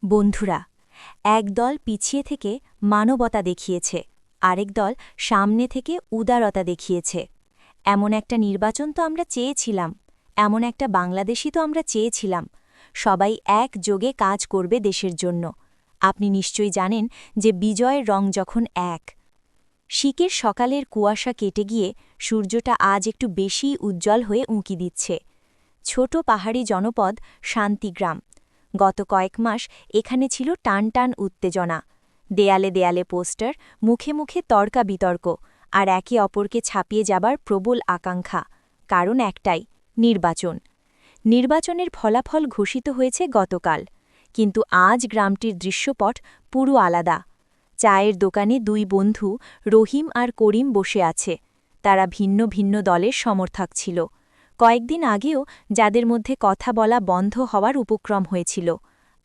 বন্ধুরা, একদল পিছিয়ে থেকে মানবতা দেখিয়েছে, আরেক দল সামনে থেকে উদারতা দেখিয়েছে। এমন একটা নির্বাচন তো আমরা চেয়েছিলাম, এমন একটা বাংলাদেশই তো আমরা চেয়েছিলাম। সবাই একযোগে কাজ করবে দেশের জন্য। আপনি নিশ্চয়ই জানেন যে বিজয়ের রং যখন এক। শীতের সকালের কুয়াশা কেটে গিয়ে সূর্যটা আজ একটু বেশি উজ্জ্বল হয়ে উঁকি দিচ্ছে। ছোট পাহাড়ি জনপদ শান্তিগ্রাম। গত কয়েক মাস এখানে ছিল টান টান উত্তেজনা। দেয়ালে দেয়ালে পোস্টার, মুখে মুখে তর্কা বিতর্ক, আর একে অপরকে ছাপিয়ে যাবার প্রবল আকাঙ্ক্ষা। কারণ একটাই, নির্বাচন। নির্বাচনের ফলাফল ঘোষিত হয়েছে গতকাল, কিন্তু আজ গ্রামটির দৃশ্যপট পুরো আলাদা। চায়ের দোকানে দুই বন্ধু রহিম আর করিম বসে আছে। তারা ভিন্ন ভিন্ন দলের সমর্থক ছিল। কয়েকদিন আগেও যাদের মধ্যে কথা বলা বন্ধ হওয়ার উপক্রম হয়েছিল,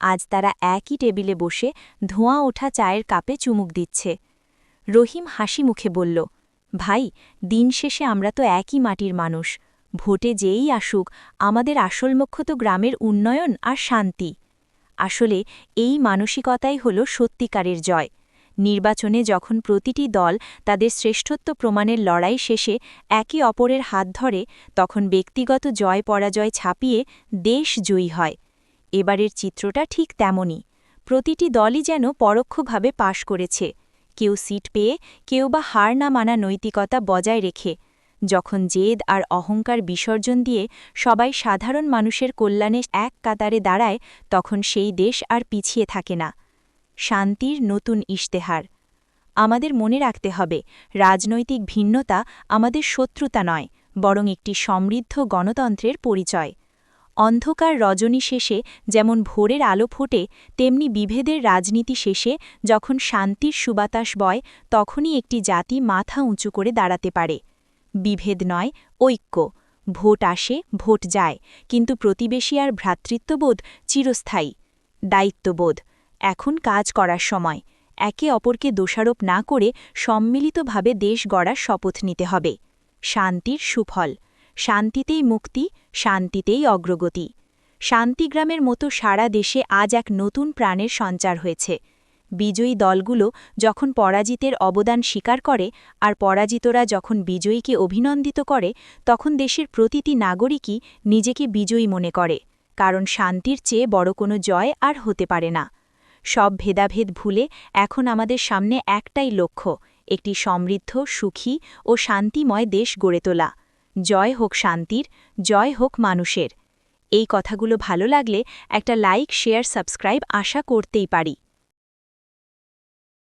আজ তারা একই টেবিলে বসে ধোঁয়া ওঠা চায়ের কাপে চুমুক দিচ্ছে। রহিম হাসি মুখে বলল, ভাই, দিন শেষে আমরা তো একই মাটির মানুষ। ভোটে যেই আসুক, আমাদের আসল লক্ষ্য তো গ্রামের উন্নয়ন আর শান্তি। আসলে এই মানসিকতাই হল সত্যিকারের জয়। নির্বাচনে যখন প্রতিটি দল তাদের শ্রেষ্ঠত্ব প্রমাণের লড়াই শেষে একে অপরের হাত ধরে, তখন ব্যক্তিগত জয় পরাজয় ছাপিয়ে দেশ জয়ী হয়। এবারের চিত্রটা ঠিক তেমনই। প্রতিটি দলই যেন পরোক্ষভাবে পাশ করেছে, কেউ সিট পেয়ে, কেউ বা হার না মানা নৈতিকতা বজায় রেখে। যখন জেদ আর অহংকার বিসর্জন দিয়ে সবাই সাধারণ মানুষের কল্যাণে এক কাতারে দাঁড়ায়, তখন সেই দেশ আর পিছিয়ে থাকে না। শান্তির নতুন ইশতেহার। আমাদের মনে রাখতে হবে, রাজনৈতিক ভিন্নতা আমাদের শত্রুতা নয়, বরং একটি সমৃদ্ধ গণতন্ত্রের পরিচয়। অন্ধকার রজনী শেষে যেমন ভোরের আলো ফোটে, তেমনি বিভেদের রাজনীতি শেষে যখন শান্তির সুবাতাস বয়, তখনই একটি জাতি মাথা উঁচু করে দাঁড়াতে পারে। বিভেদ নয়, ঐক্য। ভোট আসে, ভোট যায়, কিন্তু প্রতিবেশী আর ভ্রাতৃত্ববোধ চিরস্থায়ী। দায়িত্ববোধ। এখন কাজ করার সময়। একে অপরকে দোষারোপ না করে সম্মিলিতভাবে দেশ গড়ার শপথ নিতে হবে। শান্তির সুফল। শান্তিতেই মুক্তি, শান্তিতেই অগ্রগতি। শান্তিগ্রামের মতো সারা দেশে আজ এক নতুন প্রাণের সঞ্চার হয়েছে। বিজয়ী দলগুলো যখন পরাজিতের অবদান স্বীকার করে, আর পরাজিতরা যখন বিজয়ীকে অভিনন্দিত করে, তখন দেশের প্রতিটি নাগরিকই নিজেকে বিজয়ী মনে করে। কারণ শান্তির চেয়ে বড় কোনো জয় আর হতে পারে না। সব ভেদাভেদ ভুলে এখন আমাদের সামনে একটাই লক্ষ্য, একটি সমৃদ্ধ, সুখী ও শান্তিময় দেশ গড়ে তোলা। জয় হোক শান্তির, জয় হোক মানুষের। এই কথাগুলো ভালো লাগলে একটা লাইক, শেয়ার, সাবস্ক্রাইব আশা করতেই পারি।